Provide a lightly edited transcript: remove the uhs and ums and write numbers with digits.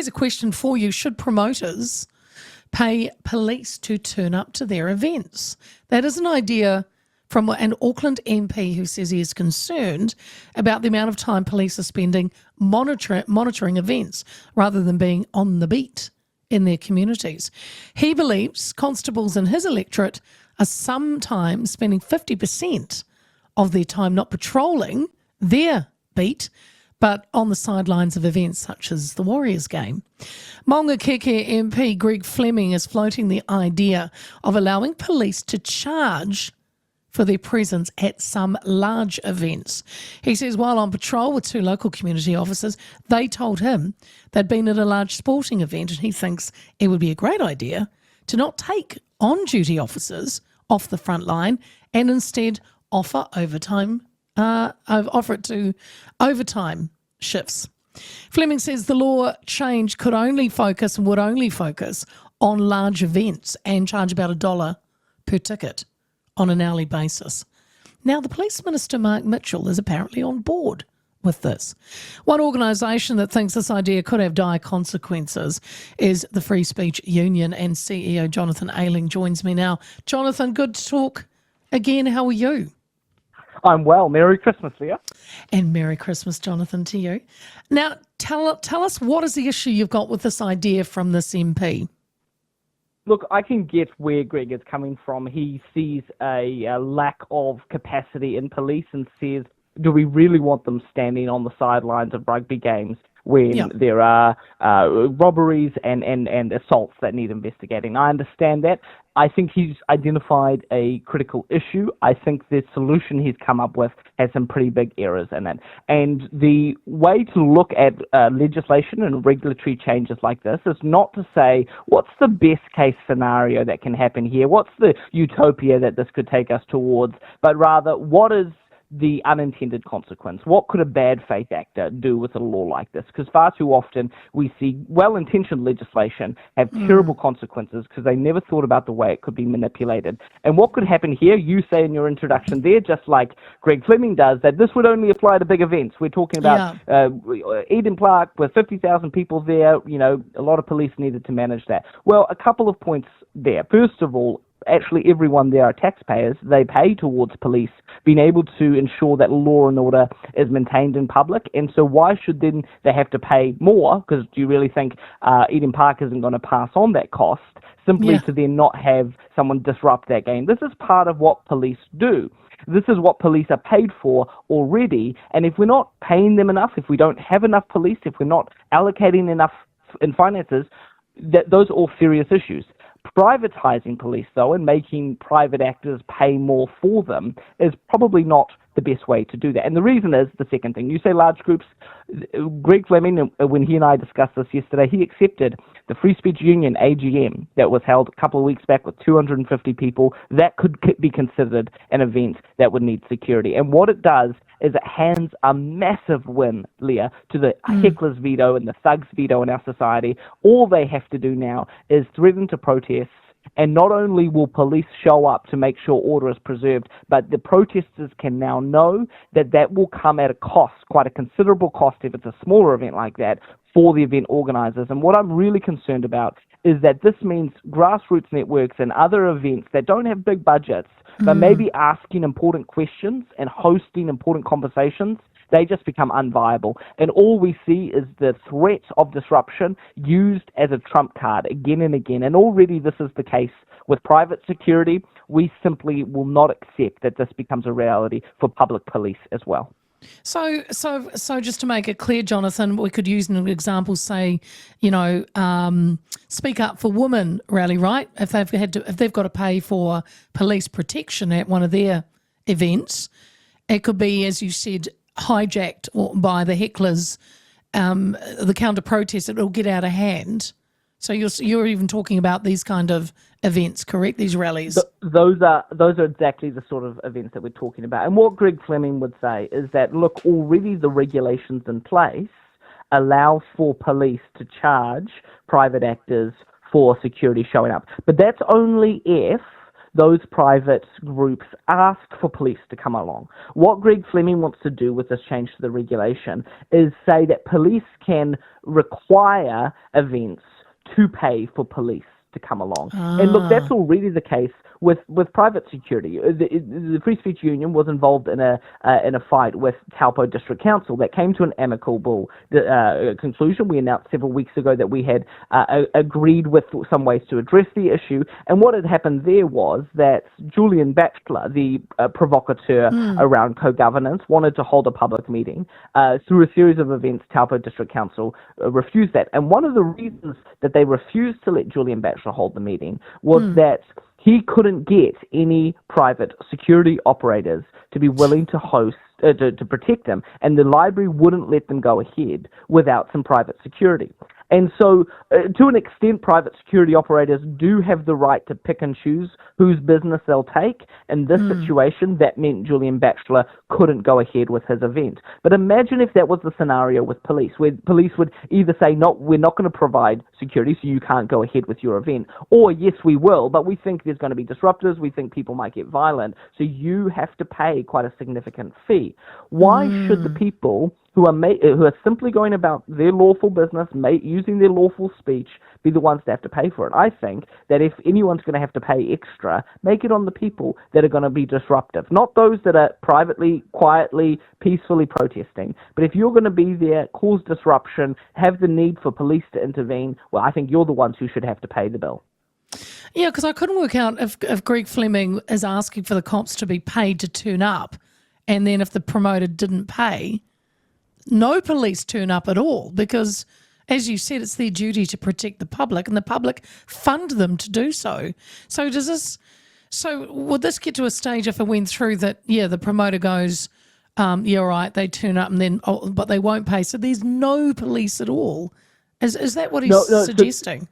here's a question for you. Should promoters pay police to turn up to their events? That is an idea from an Auckland MP who says he is concerned about the amount of time police are spending monitoring events rather than being on the beat in their communities. He believes constables in his electorate are sometimes spending 50% of their time not patrolling their beat, but on the sidelines of events such as the Warriors game. Maungakeke MP Greg Fleming is floating the idea of allowing police to charge for their presence at some large events. He says while on patrol with 2 local community officers, they told him they'd been at a large sporting event, and he thinks it would be a great idea to not take on-duty officers off the front line and instead offer it to overtime shifts. Fleming says the law change would only focus on large events and charge about $1 per ticket on an hourly basis. Now, the Police Minister, Mark Mitchell, is apparently on board with this. One organisation that thinks this idea could have dire consequences is the Free Speech Union, and CEO Jonathan Ayling joins me now. Jonathan, good to talk again. How are you? I'm well. Merry Christmas, Leah. And Merry Christmas, Jonathan, to you. Now, tell us, what is the issue you've got with this idea from this MP? Look, I can get where Greg is coming from. He sees a lack of capacity in police and says, do we really want them standing on the sidelines of rugby games when there are robberies and assaults that need investigating? I understand that. I think he's identified a critical issue. I think the solution he's come up with has some pretty big errors in it. And the way to look at legislation and regulatory changes like this is not to say, what's the best case scenario that can happen here? What's the utopia that this could take us towards? But rather, what is the unintended consequence? What could a bad faith actor do with a law like this? Because far too often we see well-intentioned legislation have terrible consequences because they never thought about the way it could be manipulated. And what could happen here, you say in your introduction there, just like Greg Fleming does, that this would only apply to big events. We're talking about Eden Park with 50,000 people there. You know, a lot of police needed to manage that. Well, a couple of points there. First of all, actually everyone there are taxpayers. They pay towards police being able to ensure that law and order is maintained in public. And so why should then they have to pay more? Because do you really think Eden Park isn't going to pass on that cost simply to then not have someone disrupt that game? This is part of what police do. This is what police are paid for already. And if we're not paying them enough, if we don't have enough police, if we're not allocating enough in finances, those are all serious issues. Privatizing police, though, and making private actors pay more for them is probably not the best way to do that. And the reason is the second thing. You say large groups. Greg Fleming, when he and I discussed this yesterday, he accepted the Free Speech Union AGM that was held a couple of weeks back with 250 people. That could be considered an event that would need security. And what it does is it hands a massive win, Leah, to the hecklers veto and the thugs veto in our society. All they have to do now is threaten to protest, and not only will police show up to make sure order is preserved, but the protesters can now know that that will come at a cost, quite a considerable cost if it's a smaller event like that, for the event organisers. And what I'm really concerned about is that this means grassroots networks and other events that don't have big budgets, but maybe asking important questions and hosting important conversations, they just become unviable. And all we see is the threat of disruption used as a trump card again and again. And already this is the case with private security. We simply will not accept that this becomes a reality for public police as well. So just to make it clear, Jonathan, we could use an example, say, Speak Up for Women rally, right? If they've got to pay for police protection at one of their events, it could be, as you said, hijacked by the hecklers, the counter protest. It'll get out of hand. So you're even talking about these kind of events, correct? These rallies. Those are exactly the sort of events that we're talking about. And what Greg Fleming would say is that, look, already the regulations in place allow for police to charge private actors for security showing up. But that's only if those private groups ask for police to come along. What Greg Fleming wants to do with this change to the regulation is say that police can require events to pay for police to come along. And look, that's already the case with private security. The Free Speech Union was involved in a fight with Taupo District Council that came to an amicable conclusion. We announced several weeks ago that we had agreed with some ways to address the issue. And what had happened there was that Julian Batchelor, the provocateur around co-governance, wanted to hold a public meeting. Through a series of events, Taupo District Council refused that. And one of the reasons that they refused to let Julian Batchelor hold the meeting was that he couldn't get any private security operators to be willing to host, to protect them, and the library wouldn't let them go ahead without some private security. And so, to an extent, private security operators do have the right to pick and choose whose business they'll take. In this situation, that meant Julian Batchelor couldn't go ahead with his event. But imagine if that was the scenario with police, where police would either say, no, we're not going to provide security, so you can't go ahead with your event, or yes, we will, but we think there's going to be disruptors, we think people might get violent, so you have to pay quite a significant fee. Why should the people who are simply going about their lawful business, using their lawful speech, be the ones that have to pay for it? I think that if anyone's going to have to pay extra, make it on the people that are going to be disruptive, not those that are privately, quietly, peacefully protesting. But if you're going to be there, cause disruption, have the need for police to intervene, well, I think you're the ones who should have to pay the bill. Yeah, because I couldn't work out if Greg Fleming is asking for the cops to be paid to turn up, and then if the promoter didn't pay, no police turn up at all, because, as you said, it's their duty to protect the public, and the public fund them to do so. So would this get to a stage if it went through that, yeah, the promoter goes, yeah, right, they turn up and then, but they won't pay, so there's no police at all? Is that what he's suggesting?